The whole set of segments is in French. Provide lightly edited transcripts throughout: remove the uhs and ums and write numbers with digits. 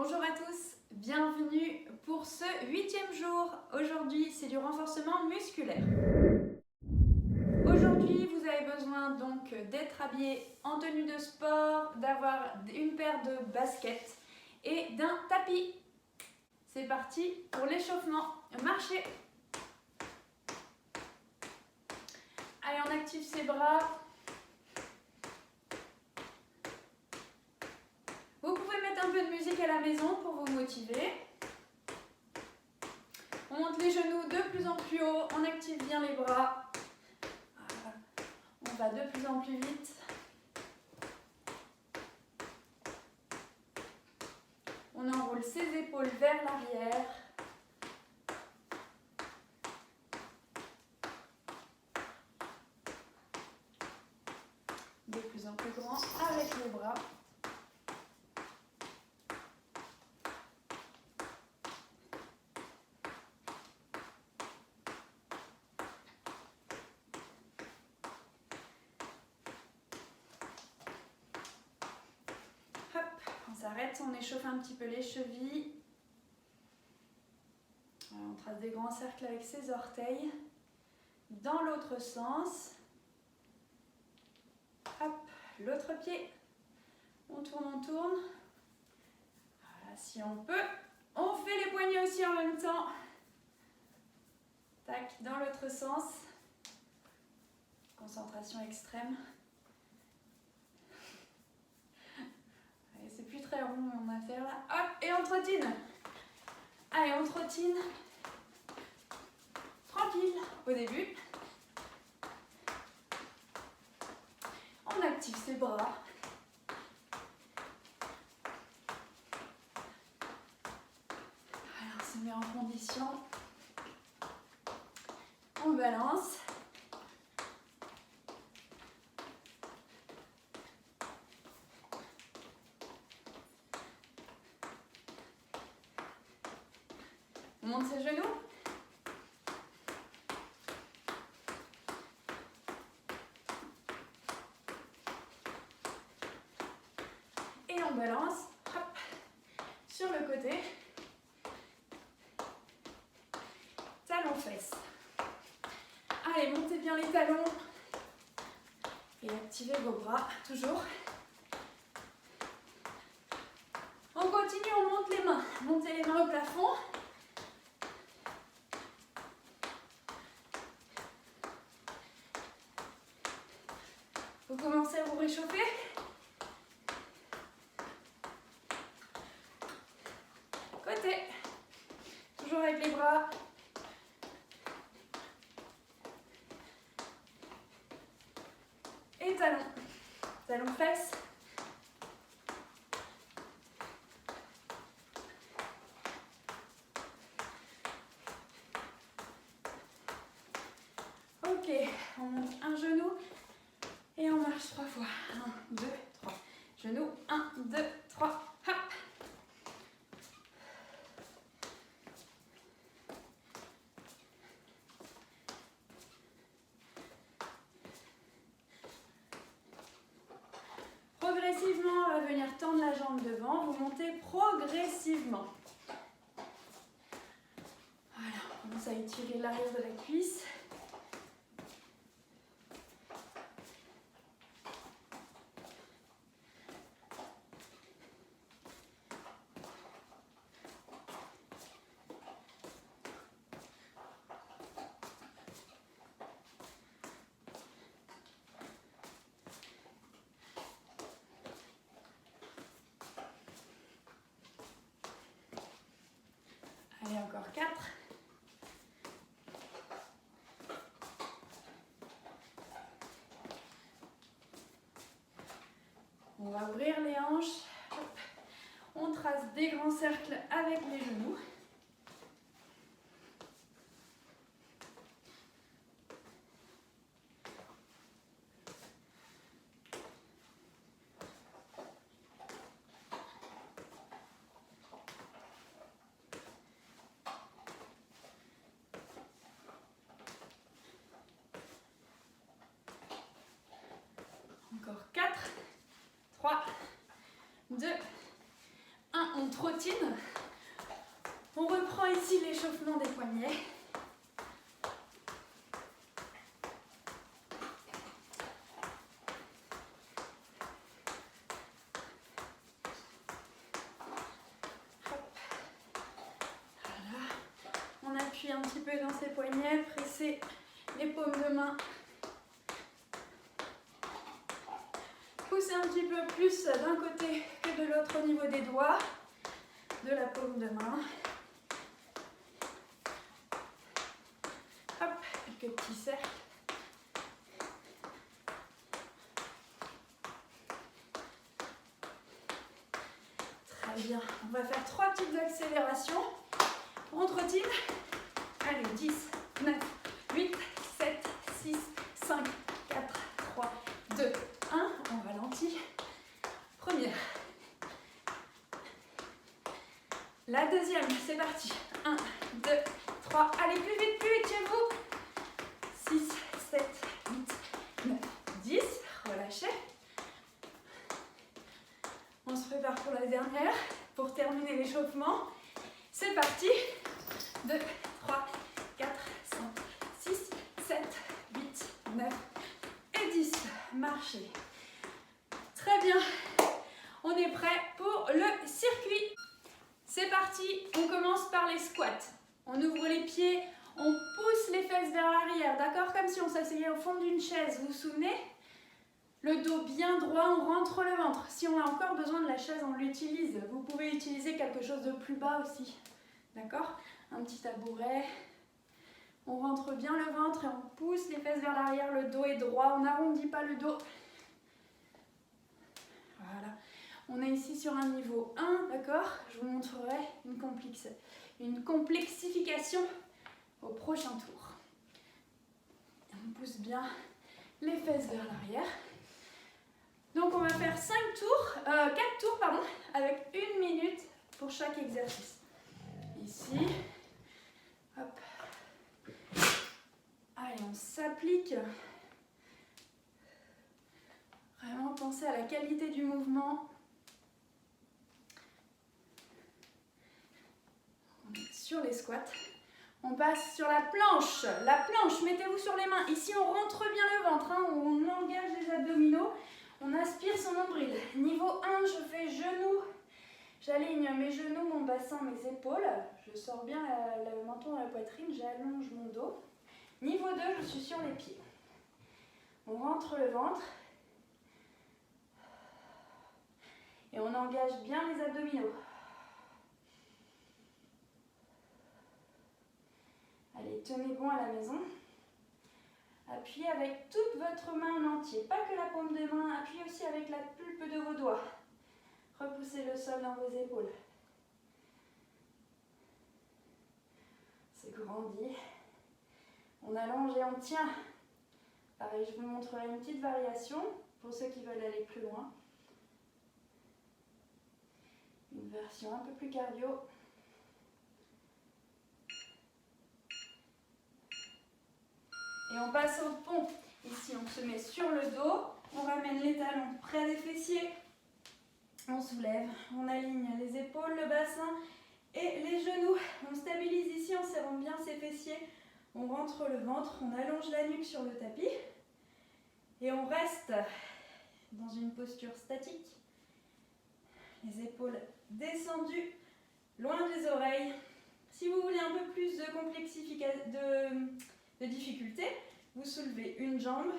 Bonjour à tous, bienvenue pour ce 8e jour. Aujourd'hui, c'est du renforcement musculaire. Aujourd'hui, vous avez besoin donc d'être habillé en tenue de sport, d'avoir une paire de baskets et d'un tapis. C'est parti pour l'échauffement. Marchez. Allez, on active ses bras. Vous pouvez mettre un peu de musique à la maison pour vous motiver. On monte les genoux de plus en plus haut, on active bien les bras. Voilà. On va de plus en plus vite. On enroule ses épaules vers l'arrière. De plus en plus grand avec les bras. On s'arrête, on échauffe un petit peu les chevilles. On trace des grands cercles avec ses orteils. Dans l'autre sens. Hop, l'autre pied. On tourne, on tourne. Voilà, si on peut. On fait les poignets aussi en même temps. Tac, dans l'autre sens. Concentration extrême. C'est plus très rond mon affaire là. Hop, et on trottine. Allez, on trottine. Tranquille au début. On active ses bras. Alors, on se met en condition. On balance. On monte ses genoux. Et on balance, hop, sur le côté. Talons fesses. Allez, montez bien les talons. Et activez vos bras, toujours. On continue, on monte les mains. Montez les mains au plafond. Vous commencez à vous réchauffer. Côté. Toujours avec les bras. Et talons. Talons fesses. Ok, on monte un genou et on marche 3 fois. 1, 2, 3. Genou, 1, 2, 3. Hop. Progressivement, on va venir tendre la jambe devant. Vous montez progressivement. Voilà, on commence à étirer l'arrière de la cuisse. Allez, encore 4. On va ouvrir les hanches. Hop. On trace des grands cercles avec les genoux. Encore 4, 3, 2, 1. On trottine. trottine. On reprend ici l'échauffement des poignets. On appuie un petit peu dans ses poignets, pressez les paumes de main. Poussez un petit peu plus d'un côté que de l'autre au niveau des doigts, de la paume de main. Hop, quelques petits cercles. Très bien. On va faire 3 petites accélérations. On trottine. Allez, 10, 9, 8, 7, 6, 5, 4, 3, 2, 1. On ralentit. Première. La deuxième, c'est parti. 1, 2, 3. Allez, plus vite chez vous. 6, 7, 8, 9, 10. Relâchez. On se prépare pour la dernière, pour terminer l'échauffement. C'est parti. 2, 3, 4, 5, 6, 7, 8, 9 et 10. Marchez. Très bien. On est prêt pour le circuit. C'est parti. On commence par les squats. On ouvre les pieds, on pousse les fesses vers l'arrière. D'accord? Comme si on s'asseyait au fond d'une chaise. Vous vous souvenez? Le dos bien droit, on rentre le ventre. Si on a encore besoin de la chaise, on l'utilise. Vous pouvez utiliser quelque chose de plus bas aussi. D'accord? Un petit tabouret. On rentre bien le ventre et on pousse les fesses vers l'arrière. Le dos est droit, on n'arrondit pas le dos. Voilà. On est ici sur un niveau 1, d'accord? Je vous montrerai une complexification au prochain tour. On pousse bien les fesses vers l'arrière. Donc on va faire 4 tours, avec 1 minute pour chaque exercice. Ici, hop. Allez, on s'applique. Vraiment penser à la qualité du mouvement. On est sur les squats. On passe sur la planche. La planche, mettez-vous sur les mains. Ici, on rentre bien le ventre, hein, on engage les abdominaux. On aspire son nombril. Niveau 1, je fais genoux. J'aligne mes genoux, mon bassin, mes épaules. Je sors bien le menton à la poitrine. J'allonge mon dos. Niveau 2, je suis sur les pieds. On rentre le ventre. Et on engage bien les abdominaux. Allez, tenez bon à la maison. Appuyez avec toute votre main en entier, pas que la paume de main, appuyez aussi avec la pulpe de vos doigts. Repoussez le sol dans vos épaules. C'est grandi. On allonge et on tient. Pareil, je vous montrerai une petite variation pour ceux qui veulent aller plus loin. Une version un peu plus cardio. Et on passe au pont. Ici, on se met sur le dos. On ramène les talons près des fessiers. On soulève. On aligne les épaules, le bassin et les genoux. On stabilise ici en serrant bien ses fessiers. On rentre le ventre. On allonge la nuque sur le tapis. Et on reste dans une posture statique. Les épaules descendues, loin des oreilles. Si vous voulez un peu plus de difficulté, vous soulevez une jambe,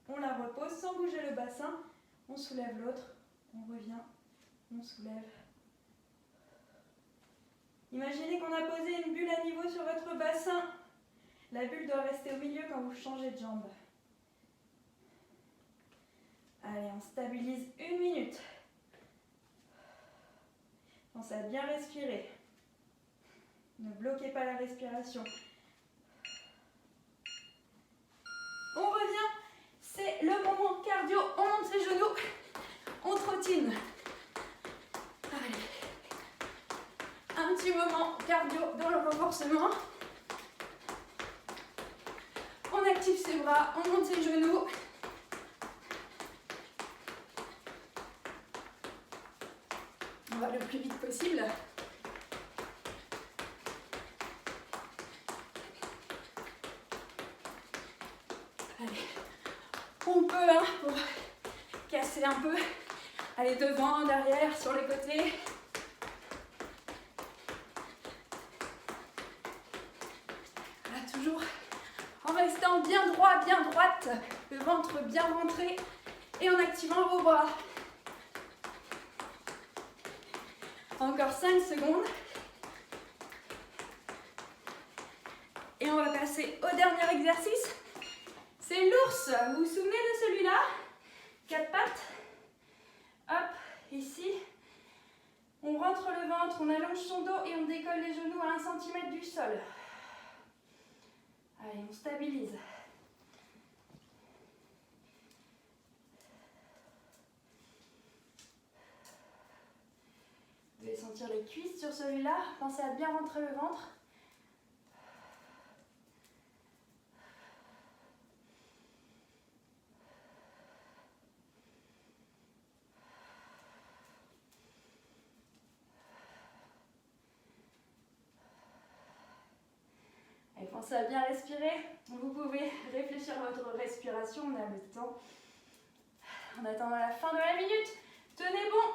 on la repose sans bouger le bassin, on soulève l'autre, on revient, on soulève. Imaginez qu'on a posé une bulle à niveau sur votre bassin. La bulle doit rester au milieu quand vous changez de jambe. Allez, on stabilise 1 minute. Pensez à bien respirer. Ne bloquez pas la respiration. On revient, c'est le moment cardio. On monte ses genoux, on trottine. Allez. Un petit moment cardio dans le renforcement. On active ses bras, on monte ses genoux. On va le plus vite possible. on peut hein, pour casser un peu. Allez, devant, derrière, sur les côtés. Là, toujours en restant bien droit, bien droite, le ventre bien rentré et en activant vos bras. Encore 5 secondes. Et on va passer au dernier exercice. C'est l'ours. Vous vous souvenez de celui-là? 4 pattes. Hop, ici. On rentre le ventre, on allonge son dos et on décolle les genoux à 1 cm du sol. Allez, on stabilise. Vous allez sentir les cuisses sur celui-là. Pensez à bien rentrer le ventre. Et pensez à bien respirer. Vous pouvez réfléchir à votre respiration, on a le temps. En attendant la fin de la minute, tenez bon.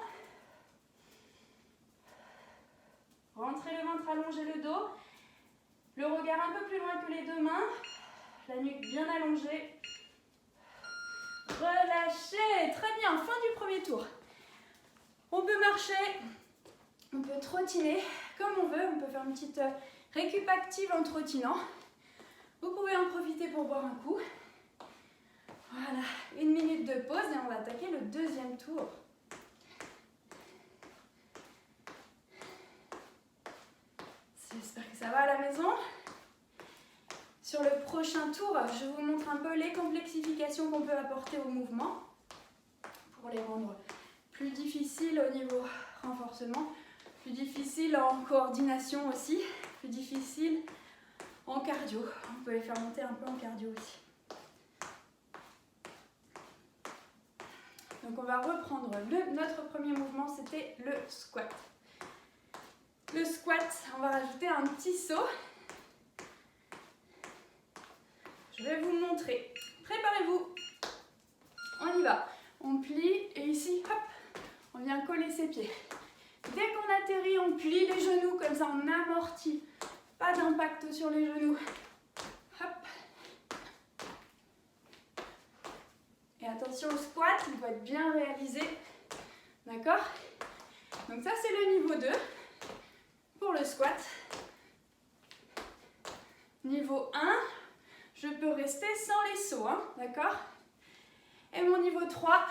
Rentrez le ventre, allongez le dos. Le regard un peu plus loin que les deux mains. La nuque bien allongée. Relâchez. Très bien, fin du premier tour. On peut marcher, on peut trottiner comme on veut. On peut faire une petite récup active en trottinant. Vous pouvez en profiter pour boire un coup. Voilà, 1 minute de pause et on va attaquer le deuxième tour. J'espère que ça va à la maison. Sur le prochain tour, je vous montre un peu les complexifications qu'on peut apporter au mouvement pour les rendre plus difficiles au niveau renforcement, plus difficiles en coordination aussi, plus difficiles en cardio. On peut les faire monter un peu en cardio aussi. Donc on va reprendre notre premier mouvement, c'était le squat. Le squat, on va rajouter un petit saut. Je vais vous montrer. Préparez-vous. On y va. On plie et ici, hop, on vient coller ses pieds. Dès qu'on atterrit, on plie les genoux, comme ça on amortit. Pas d'impact sur les genoux. Hop. Et attention au squat, il doit être bien réalisé. D'accord? Donc ça c'est le niveau 2 pour le squat. Niveau 1, je peux rester sans les sauts, hein, d'accord? Et mon niveau 3,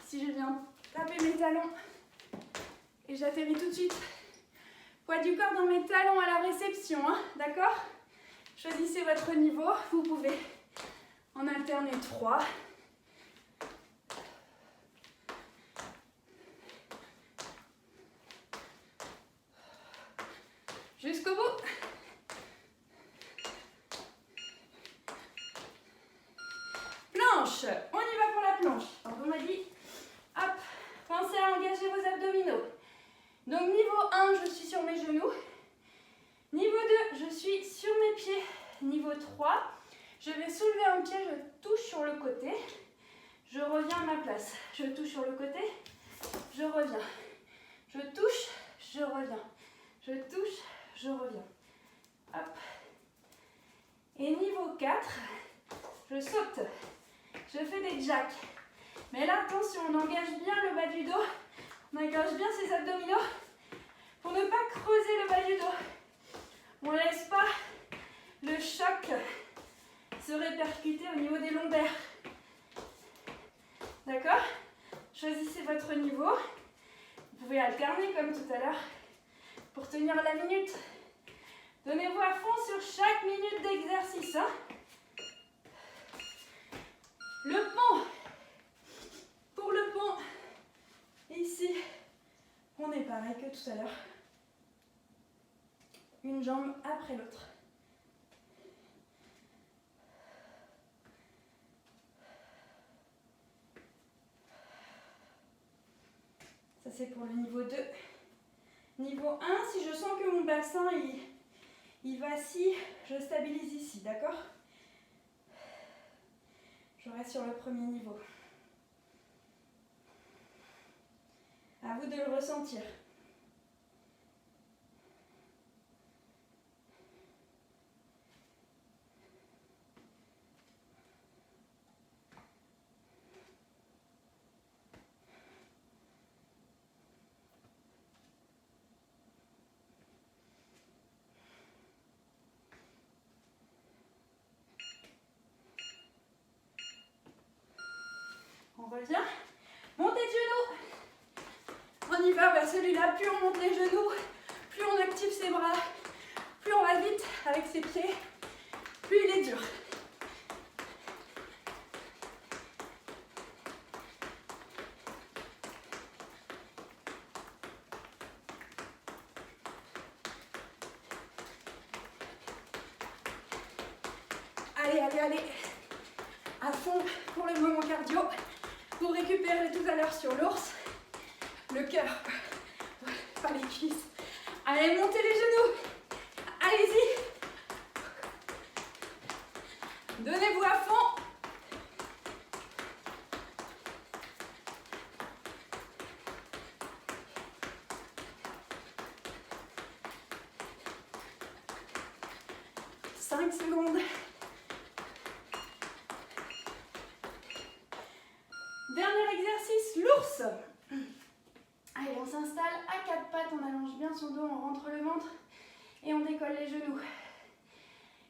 si je viens taper mes talons et j'atterris tout de suite, poids du corps dans mes talons à la réception, hein, d'accord? Choisissez votre niveau, vous pouvez en alterner 3. Jusqu'au bout. Planche, on y va pour la planche. Alors on m'a dit, hop, pensez à engager vos abdominaux. Donc niveau 1, je suis sur mes genoux. Niveau 2, je suis sur mes pieds. Niveau 3, je vais soulever un pied, je touche sur le côté. Je reviens à ma place. Je touche sur le côté, je reviens. Je touche, je reviens. Je touche, je reviens. Hop. Et niveau 4, je saute. Je fais des jacks. Mais là, attention, on engage bien le bas du dos. On engage bien ses abdominaux pour ne pas creuser le bas du dos. On ne laisse pas le choc se répercuter au niveau des lombaires. D'accord? Choisissez votre niveau. Vous pouvez alterner comme tout à l'heure pour tenir la minute. Donnez-vous à fond sur chaque minute d'exercice. Hein? Le pont. Pour le pont, ici, on est pareil que tout à l'heure. Une jambe après l'autre. Ça c'est pour le niveau 2. Niveau 1, si je sens que mon bassin il vacille, je stabilise ici, d'accord? Je reste sur le premier niveau. À vous de le ressentir. On revient. Montez de genoux. On y va, bah celui-là, plus on monte les genoux, plus on active ses bras, plus on va vite avec ses pieds, plus il est dur. Allez, allez, allez. À fond pour le moment cardio. Pour récupérer tout à l'heure sur l'ours. Le cœur, pas les cuisses. Allez, montez les genoux. Allez-y. Donnez-vous à fond. Cinq secondes. Dernier exercice, l'ours. Allez, on s'installe à quatre pattes, on allonge bien son dos, on rentre le ventre et on décolle les genoux.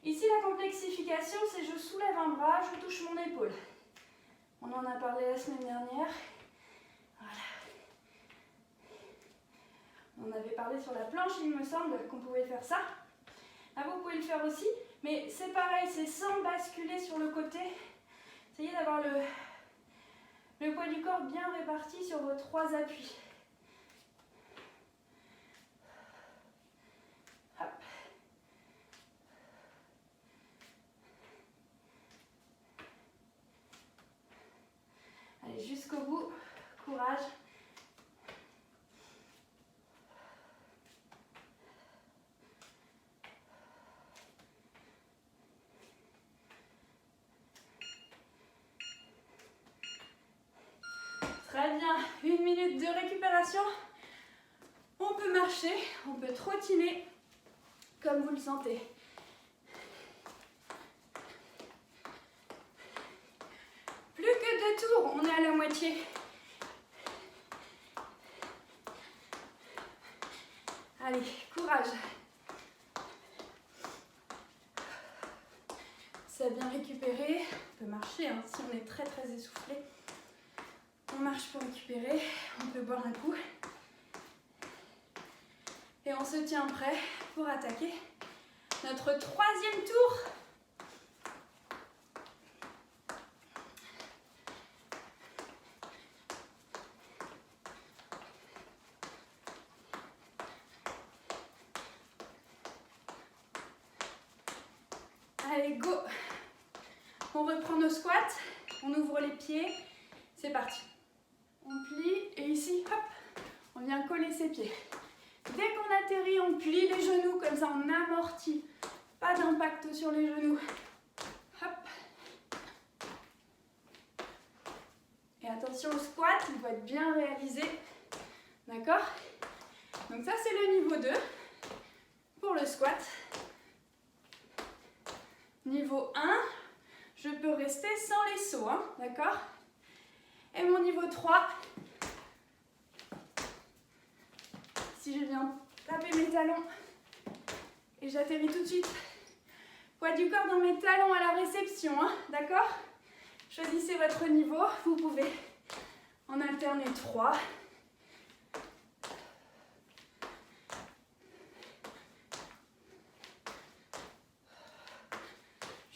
Ici, la complexification, c'est je soulève un bras, je touche mon épaule. On en a parlé la semaine dernière. Voilà. On avait parlé sur la planche, il me semble qu'on pouvait faire ça. Là, vous pouvez le faire aussi, mais c'est pareil, c'est sans basculer sur le côté. Essayez d'avoir le poids du corps bien réparti sur vos trois appuis. Hop. Allez, jusqu'au bout. Courage. Très bien, 1 minute de récupération. On peut marcher, on peut trottiner comme vous le sentez. Plus que 2 tours, on est à la moitié. Allez, courage. C'est bien récupéré. On peut marcher hein, si on est très essoufflé. On marche pour récupérer, on peut boire un coup. Et on se tient prêt pour attaquer notre 3e tour. Allez, go! On reprend nos squats, on ouvre les pieds, c'est parti. On plie et ici, hop, on vient coller ses pieds. Dès qu'on atterrit, on plie les genoux, comme ça on amortit. Pas d'impact sur les genoux. Hop. Et attention au squat, il doit être bien réalisé. D'accord? Donc ça c'est le niveau 2 pour le squat. Niveau 1, je peux rester sans les sauts, hein, d'accord? Et mon niveau 3, si je viens taper mes talons et j'atterris tout de suite, poids du corps dans mes talons à la réception, hein, d'accord? Choisissez votre niveau, vous pouvez en alterner 3.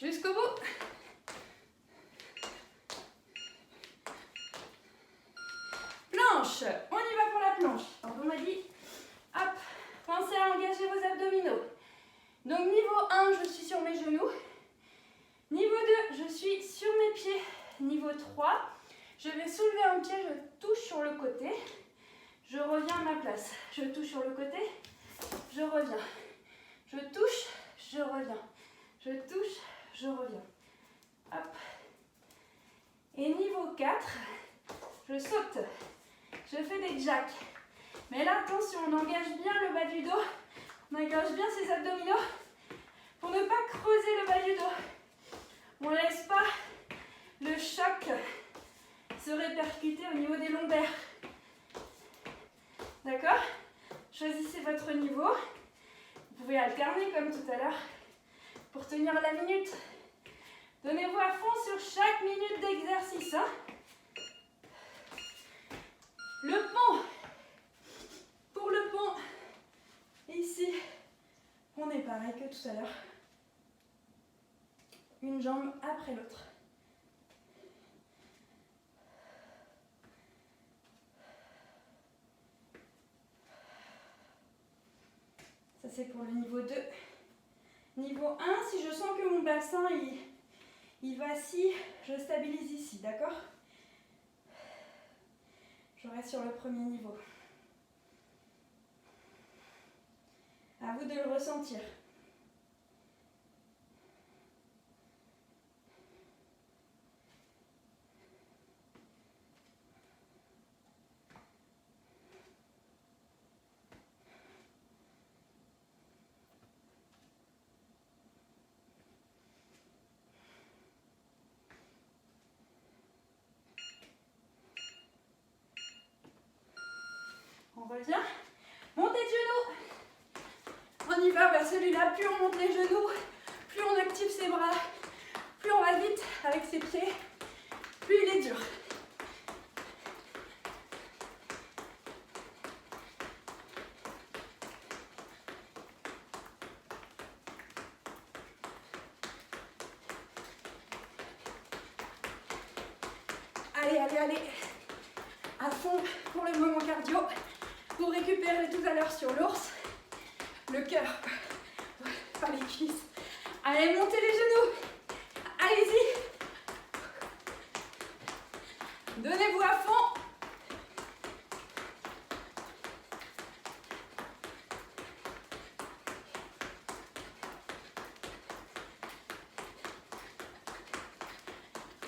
Jusqu'au bout. Planche, on y va pour la planche. Alors on m'a dit, hop, pensez à engager vos abdominaux. Donc niveau 1, je suis sur mes genoux. Niveau 2, je suis sur mes pieds. Niveau 3, je vais soulever un pied, je touche sur le côté. Je reviens à ma place. Je touche sur le côté, je reviens. Je touche, je reviens. Je touche, je reviens. Hop. Et niveau 4, je saute. Je fais des jacks. Mais là, attention, on engage bien le bas du dos. On engage bien ses abdominaux pour ne pas creuser le bas du dos. On ne laisse pas le choc se répercuter au niveau des lombaires. D'accord? Choisissez votre niveau. Vous pouvez alterner comme tout à l'heure pour tenir la minute. Donnez-vous à fond sur chaque minute d'exercice. Hein? Le pont. Pour le pont, ici, on est pareil que tout à l'heure. Une jambe après l'autre. Ça, c'est pour le niveau 2. Niveau 1, si je sens que mon bassin, il vacille, je stabilise ici, d'accord? Je reste sur le premier niveau. À vous de le ressentir. On revient. Montez de genoux. On y va vers celui-là. Plus on monte les genoux, plus on active ses bras, plus on va vite avec ses pieds, plus il est dur. Allez, allez, allez. À fond pour le moment cardio. Pour récupérer tout à l'heure sur l'ours. Le cœur, pas les cuisses. Allez, montez les genoux. Allez-y. Donnez-vous à fond.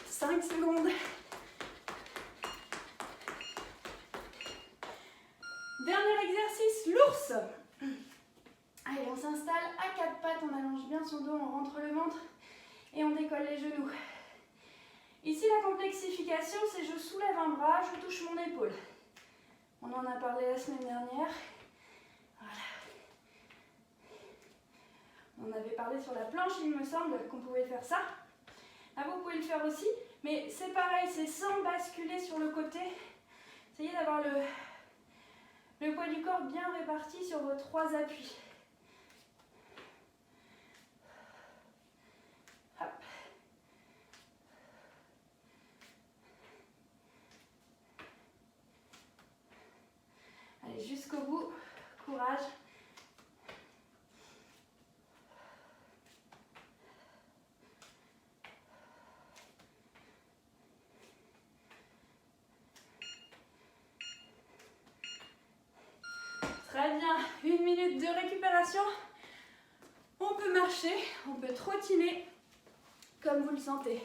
Cinq secondes. Dernier exercice, l'ours. Allez, on s'installe à quatre pattes, on allonge bien son dos, on rentre le ventre et on décolle les genoux. Ici, la complexification, c'est je soulève un bras, je touche mon épaule. On en a parlé la semaine dernière. Voilà. On avait parlé sur la planche, il me semble qu'on pouvait faire ça. Là, vous pouvez le faire aussi, mais c'est pareil, c'est sans basculer sur le côté. Essayez d'avoir le poids du corps bien réparti sur vos trois appuis. Hop. Allez, jusqu'au bout. Courage. Très bien. 1 minute de récupération. On peut marcher, on peut trottiner comme vous le sentez.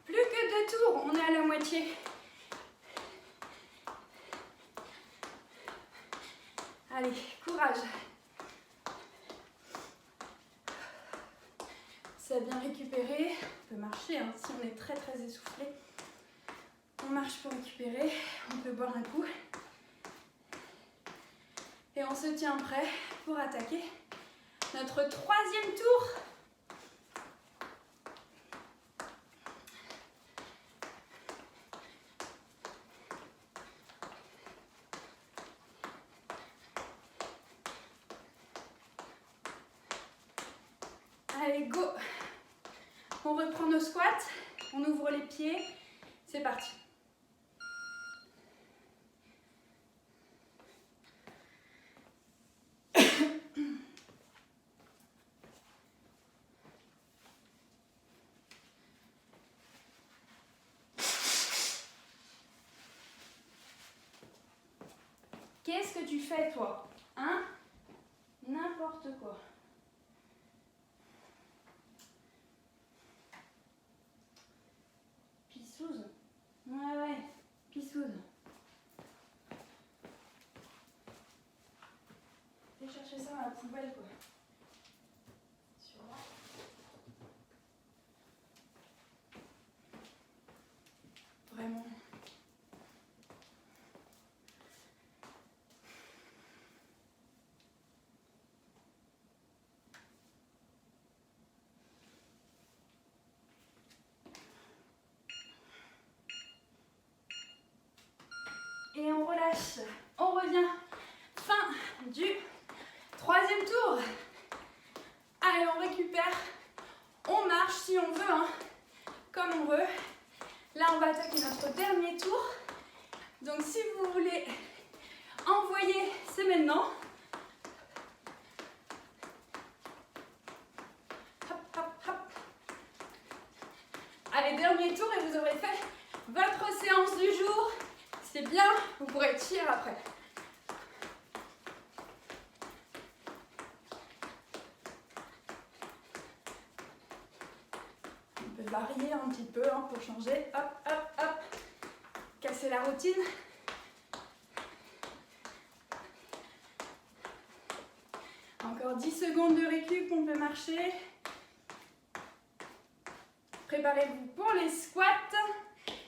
Plus que 2 tours, on est à la moitié. Allez, courage. Ça a bien récupéré. On peut marcher hein, si on est très très essoufflé. On marche pour récupérer. On peut boire un coup. Et on se tient prêt pour attaquer notre 3e tour. Allez, go! On reprend nos squats, on ouvre les pieds, c'est parti. Qu'est-ce que tu fais, toi? Hein? N'importe quoi. coude. Et chercher ça dans la poubelle, quoi. Sur là. Vraiment. Et on relâche. On revient. Fin du troisième tour. Allez, on récupère. On marche si on veut, hein, comme on veut. Là, on va attaquer notre dernier tour. Donc, si vous voulez envoyer, c'est maintenant. Hop, hop, hop. Allez, dernier tour et vous aurez fait votre séance du jour. C'est bien, vous pourrez tirer après. On peut varier un petit peu, hein, pour changer. Hop, hop, hop. Casser la routine. Encore 10 secondes de récup, on peut marcher. Préparez-vous pour les squats.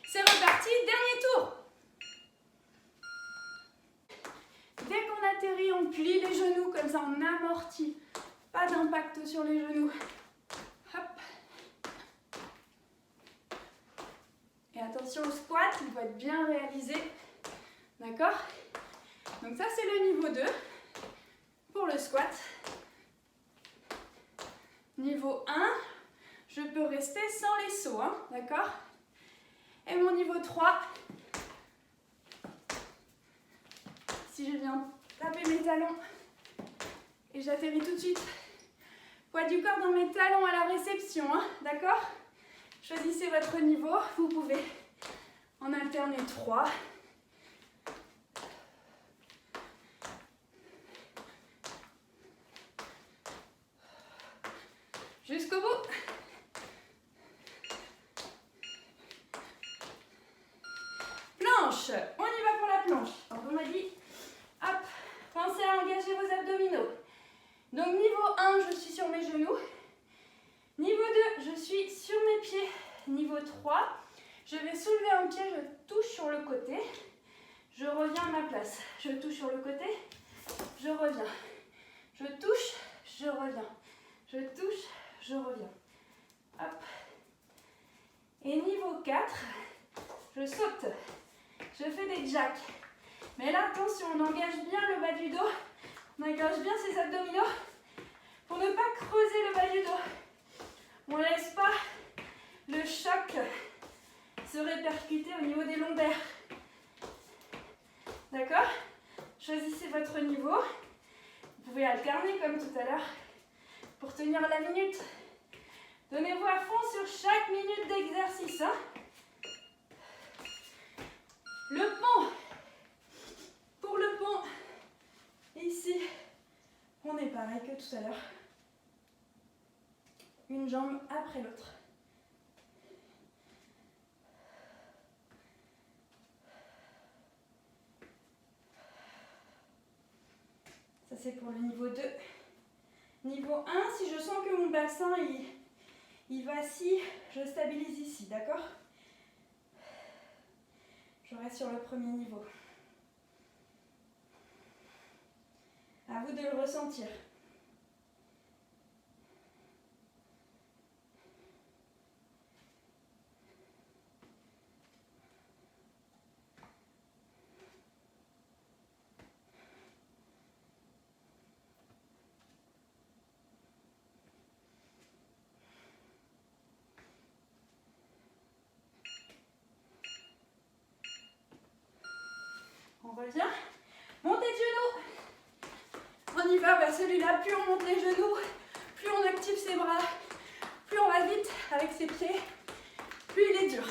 C'est reparti, dernier tour. Dès qu'on atterrit, on plie les genoux, comme ça on amortit. Pas d'impact sur les genoux. Hop. Et attention au squat, il doit être bien réalisé. D'accord? Donc ça c'est le niveau 2 pour le squat. Niveau 1, je peux rester sans les sauts, hein, d'accord? Et mon niveau 3, si je viens taper mes talons et j'atterris tout de suite, poids du corps dans mes talons à la réception, hein, d'accord? Choisissez votre niveau, vous pouvez en alterner 3. Jusqu'au bout. Planche, on y va pour la planche. Alors on m'a dit, hop, pensez à engager vos abdominaux. Donc niveau 1, je suis sur mes genoux. Niveau 2, je suis sur mes pieds. Niveau 3, je vais soulever un pied, je touche sur le côté. Je reviens à ma place. Je touche sur le côté, je reviens. Je touche, je reviens. Je touche, je reviens. Hop. Et niveau 4, je saute. Je fais des jacks. Mais là, attention, on engage bien le bas du dos. On engage bien ses abdominaux pour ne pas creuser le bas du dos. On ne laisse pas le choc se répercuter au niveau des lombaires. D'accord? Choisissez votre niveau. Vous pouvez alterner comme tout à l'heure pour tenir la minute. Donnez-vous à fond sur chaque minute d'exercice. Hein? Le pont. Pour le pont, ici, on est pareil que tout à l'heure. Une jambe après l'autre. Ça c'est pour le niveau 2. Niveau 1, si je sens que mon bassin il vacille, je stabilise ici, d'accord? Je reste sur le premier niveau. À vous de le ressentir. On revient. Montez de genoux. On y va. Celui-là, plus on monte les genoux, plus on active ses bras, plus on va vite avec ses pieds, plus il est dur.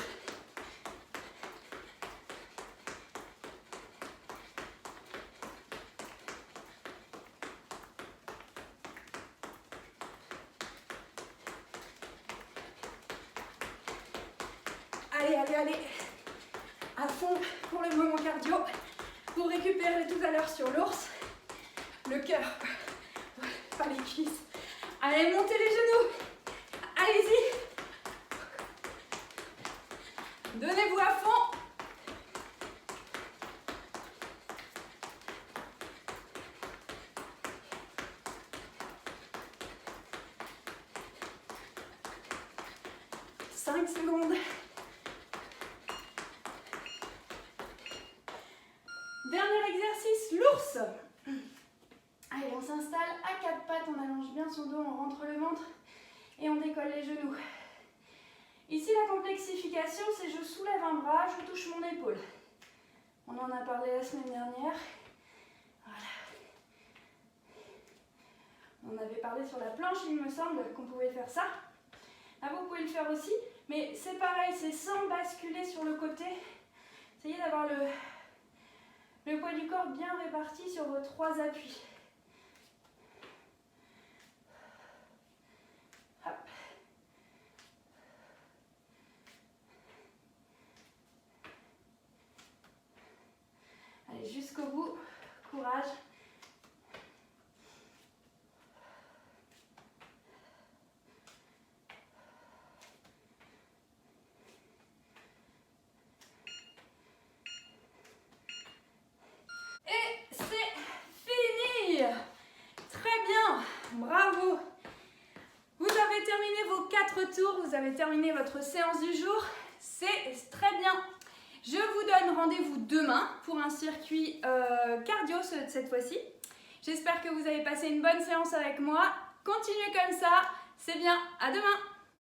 Allez, allez, allez. à fond pour le moment cardio. Vous récupérez tout à l'heure sur l'ours. Le cœur, pas les cuisses. Allez, montez les genoux. Allez-y. Donnez-vous à fond. Secondes. Dernier exercice, l'ours. Allez, on s'installe à quatre pattes, on allonge bien son dos, on rentre le ventre et on décolle les genoux. Ici, la complexification, c'est je soulève un bras, je touche mon épaule. On en a parlé la semaine dernière. Voilà. On avait parlé sur la planche, il me semble qu'on pouvait faire ça. Là, vous pouvez le faire aussi, mais c'est pareil, c'est sans basculer sur le côté. Essayez d'avoir le poids du corps bien réparti sur vos trois appuis. Hop. Allez, jusqu'au bout, courage. Bravo! Vous avez terminé vos 4 tours, vous avez terminé votre séance du jour. C'est très bien. Je vous donne rendez-vous demain pour un circuit cardio cette fois-ci. J'espère que vous avez passé une bonne séance avec moi. Continuez comme ça, c'est bien. À demain!